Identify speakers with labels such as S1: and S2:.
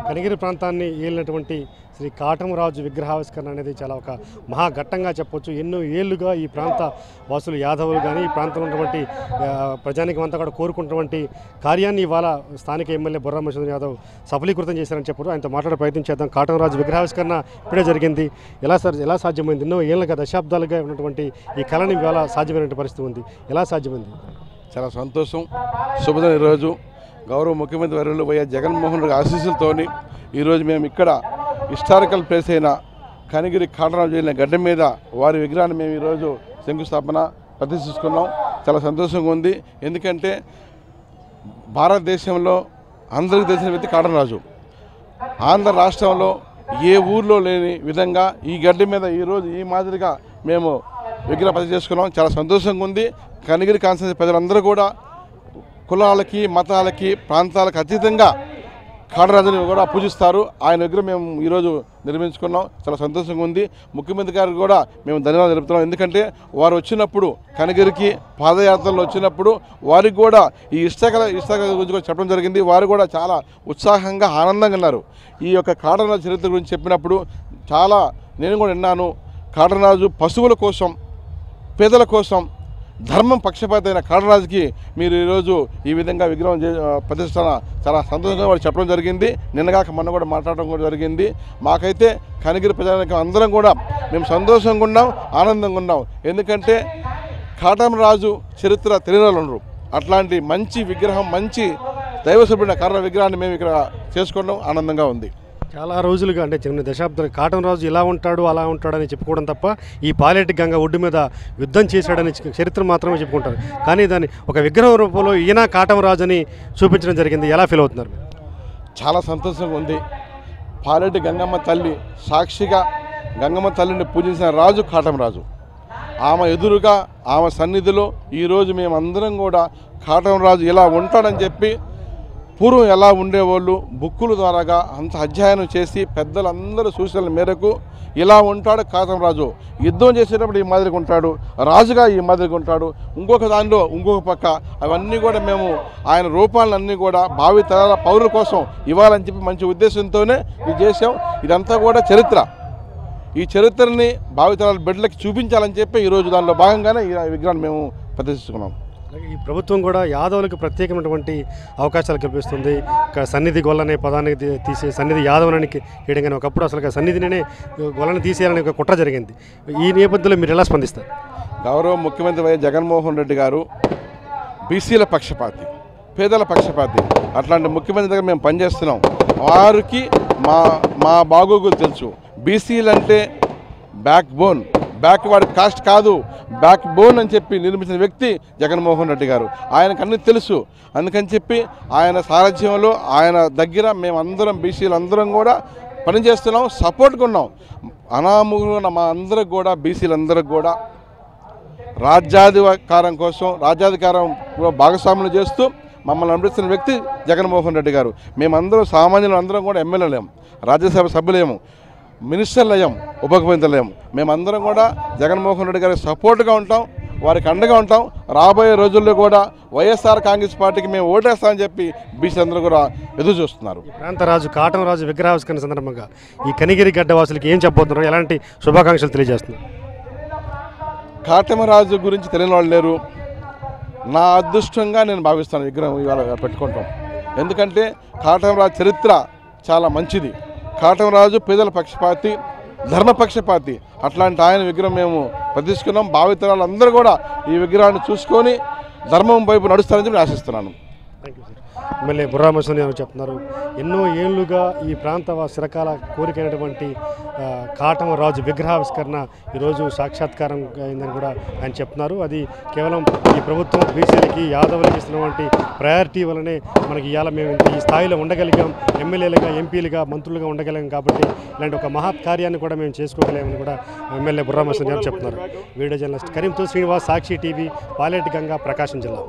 S1: కనిగిరి ప్రాంతాన్ని ఏలినటువంటి శ్రీ కాటమరాజు విగ్రహావిష్కరణ అనేది చాలా ఒక మహాఘట్టంగా చెప్పొచ్చు. ఎన్నో ఏళ్లుగా ఈ ప్రాంత వాసులు యాదవులు కానీ ఈ ప్రాంతంలో ఉన్నటువంటి ప్రజానికం అంతా కూడా కోరుకుంటున్నటువంటి కార్యాన్ని ఇవాళ స్థానిక ఎమ్మెల్యే బుర్రా మధుసూదన్ యాదవ్ సఫలీకృతం చేశారని చెప్పారు. ఆయనతో మాట్లాడే ప్రయత్నం చేద్దాం. కాటమరాజు విగ్రహావిష్కరణ ఇప్పుడే జరిగింది. ఎలా సాధ్యమైంది? ఎన్నో ఏళ్ళుగా దశాబ్దాలుగా ఉన్నటువంటి ఈ కళని ఇవాళ సాధ్యమైనటువంటి పరిస్థితి ఉంది. ఎలా సాధ్యమైంది?
S2: చాలా సంతోషం. శుభదినం. ఈరోజు గౌరవ ముఖ్యమంత్రి వర్యులు వైఎస్ జగన్మోహన్ రెడ్డి ఆశీస్సులతోని ఈరోజు మేము ఇక్కడ హిస్టారికల్ ప్లేస్ అయిన కనిగిరి కాటమరాజు వెళ్ళిన గడ్డ మీద వారి విగ్రహాన్ని మేము ఈరోజు శంకుస్థాపన ప్రదర్శించుకున్నాం. చాలా సంతోషంగా ఉంది. ఎందుకంటే భారతదేశంలో అందరికీ తెలిసిన వ్యక్తి కాటమరాజు. ఆంధ్ర రాష్ట్రంలో ఏ ఊర్లో లేని విధంగా ఈ గడ్డ మీద ఈరోజు ఈ మాదిరిగా మేము విగ్రహ ప్రతిష్ఠ చేసుకున్నాం. చాలా సంతోషంగా ఉంది. కనిగిరి కాన్స్టిట్యూన్సీ ప్రజలందరూ కూడా కులాలకి మతాలకి ప్రాంతాలకు అతీతంగా కాటమరాజుని కూడా పూజిస్తారు. ఆయన విగ్రహం మేము ఈరోజు నిర్మించుకున్నాం. చాలా సంతోషంగా ఉంది. ముఖ్యమంత్రి గారికి కూడా మేము ధన్యవాదాలు తెలుపుతున్నాం. ఎందుకంటే వారు వచ్చినప్పుడు కనిగిరికి పాదయాత్రలో వచ్చినప్పుడు వారికి కూడా ఈ ఇష్టకల గురించి కూడా చెప్పడం జరిగింది. వారు కూడా చాలా ఉత్సాహంగా ఆనందంగా ఉన్నారు. ఈ యొక్క కాటమరాజు చరిత్ర గురించి చెప్పినప్పుడు చాలా నేను కూడా విన్నాను. కాటమరాజు పశువుల కోసం, పేదల కోసం, ధర్మం పక్షపాత అయిన కాటమరాజుకి మీరు ఈరోజు ఈ విధంగా విగ్రహం ప్రతిష్టన చాలా సంతోషంగా వాళ్ళు చెప్పడం జరిగింది. నిన్నగాక మొన్న కూడా మాట్లాడడం కూడా జరిగింది. మాకైతే కనిగిరి ప్రజానికం అందరం కూడా మేము సంతోషంగా ఉన్నాం, ఆనందంగా ఉన్నాం. ఎందుకంటే కాటమరాజు చరిత్ర తెలియని వాళ్ళు ఉండరు. అట్లాంటి మంచి విగ్రహం, మంచి దైవస్వరూపమైన కాటమరాజు విగ్రహాన్ని మేము ఇక్కడ చేసుకోవడం ఆనందంగా ఉంది.
S1: చాలా రోజులుగా అంటే చిన్న దశాబ్దాలు కాటమరాజు ఇలా ఉంటాడు అలా ఉంటాడని చెప్పుకోవడం తప్ప ఈ పాలేటి గంగ ఒడ్డు మీద యుద్ధం చేశాడని చరిత్ర మాత్రమే చెప్పుకుంటారు. కానీ దాన్ని ఒక విగ్రహం రూపంలో ఈయన కాటమరాజు అని చూపించడం జరిగింది. ఎలా ఫీల్ అవుతున్నారు?
S2: చాలా సంతోషంగా ఉంది. పాలేటి గంగమ్మ తల్లి సాక్షిగా గంగమ్మ తల్లిని పూజించిన రాజు కాటమరాజు. ఆమె ఎదురుగా ఆమె సన్నిధిలో ఈరోజు మేమందరం కూడా కాటమరాజు ఇలా ఉంటాడని చెప్పి పూర్వం ఎలా ఉండేవాళ్ళు బుక్కుల ద్వారాగా అంత అధ్యయనం చేసి పెద్దలందరూ సూచనల మేరకు ఇలా ఉంటాడు కాటమరాజు. యుద్ధం చేసేటప్పుడు ఈ మాదిరిగా ఉంటాడు, రాజుగా ఈ మాదిరిగా ఉంటాడు, ఇంకొక దానిలో ఇంకొక పక్క అవన్నీ కూడా మేము ఆయన రూపాలన్నీ కూడా భావి తరాల పౌరుల కోసం ఇవ్వాలని చెప్పి మంచి ఉద్దేశంతోనే ఇది చేసాం. ఇదంతా కూడా చరిత్ర. ఈ చరిత్రని భావితరాల బిడ్డలకి చూపించాలని చెప్పి ఈరోజు దానిలో భాగంగానే ఈ విగ్రహాన్ని మేము ప్రదర్శించుకున్నాం.
S1: ఈ ప్రభుత్వం కూడా యాదవులకు ప్రత్యేకమైనటువంటి అవకాశాలు కల్పిస్తుంది. సన్నిధి గొల్లనే పదాన్ని తీసే సన్నిధి యాదవునికి వేయడం కానీ ఒకప్పుడు అసలు సన్నిధినే గొల్లని తీసేయాలని ఒక కుట్ర జరిగింది. ఈ నేపథ్యంలో మీరు ఎలా స్పందిస్తారు?
S2: గౌరవ ముఖ్యమంత్రి వైఎస్ జగన్మోహన్ రెడ్డి గారు బీసీల పక్షపాతి, పేదల పక్షపాతి. అట్లాంటి ముఖ్యమంత్రి దగ్గర మేము పనిచేస్తున్నాం. వారికి మా బాగోగులు తెలుసు. బీసీలు అంటే బ్యాక్వర్డ్ కాస్ట్ కాదు, బ్యాక్ బోన్ అని చెప్పి నిర్మించిన వ్యక్తి జగన్మోహన్ రెడ్డి గారు. ఆయనకు అన్నీ తెలుసు. అందుకని చెప్పి ఆయన సారథ్యంలో ఆయన దగ్గర మేమందరం బీసీలు అందరం కూడా పనిచేస్తున్నాం, సపోర్ట్గా ఉన్నాం. అనామూలన మా అందరికి కూడా బీసీలందరికి కూడా రాజ్యాధికారం కోసం రాజ్యాధికారం భాగస్వాములు చేస్తూ మమ్మల్ని నడిపిస్తున్న వ్యక్తి జగన్మోహన్ రెడ్డి గారు. మేమందరం సామాన్యులు అందరం కూడా ఎమ్మెల్యేలేము, రాజ్యసభ సభ్యులేము, మినిస్టర్లు అయ్యాం, ఉప ముఖ్యమంత్రులు అయ్యాం. మేమందరం కూడా జగన్మోహన్ రెడ్డి గారికి సపోర్ట్గా ఉంటాం, వారికి అండగా ఉంటాం. రాబోయే రోజుల్లో కూడా వైఎస్ఆర్ కాంగ్రెస్ పార్టీకి మేము ఓటేస్తామని చెప్పి బీసీ అందరూ కూడా ఎదురు చూస్తున్నారు.
S1: ప్రాంతరాజు కాటమరాజు విగ్రహావిష్కరణ సందర్భంగా ఈ కనిగిరి గడ్డ వాసులకి ఏం చెప్పబోతున్నారు? ఎలాంటి శుభాకాంక్షలు తెలియజేస్తున్నారు?
S2: కాటమరాజు గురించి తెలియని వాళ్ళు లేరు. నా అదృష్టంగా నేను భావిస్తాను విగ్రహం ఇవాళ పెట్టుకుంటాం. ఎందుకంటే కాటమరాజు చరిత్ర చాలా మంచిది. కాటమరాజు పేదల పక్షపాతి, ధర్మపక్షపాతి. అట్లాంటి ఆయన విగ్రహం మేము ప్రతిష్ఠిస్తున్నాం. భావితరాలు అందరూ కూడా ఈ విగ్రహాన్ని చూసుకొని ధర్మం వైపు నడుస్తారని చెప్పి ఆశిస్తున్నాను.
S1: Thank you sir. MLA Burra Madhusudan Yadav చెప్తున్నారు. ఎన్నో ఏళ్ళుగా ఈ ప్రాంత చిరకాల కోరికైనటువంటి కాటమరాజు విగ్రహావిష్కరణ ఈరోజు సాక్షాత్కారం అయిందని కూడా ఆయన చెప్తున్నారు. అది కేవలం ఈ ప్రభుత్వం బీసీలకి యాదవులకి ఇస్తున్నటువంటి ప్రయారిటీ వల్లనే మనకి ఇవాళ మేము ఈ స్థాయిలో ఉండగలిగాం, ఎమ్మెల్యేలుగా ఎంపీలుగా మంత్రులుగా ఉండగలిగాం. కాబట్టి ఇలాంటి ఒక మహత్ కార్యాన్ని కూడా మేము చేసుకోగలేమని కూడా ఎమ్మెల్యే బుర్రా మధుసూదన్ యాదవ్ చెప్తున్నారు. వీడియో జర్నలిస్ట్ కరీంతో శ్రీనివాస్, సాక్షి టీవీ, పాలేటి గంగ, ప్రకాశం జిల్లా.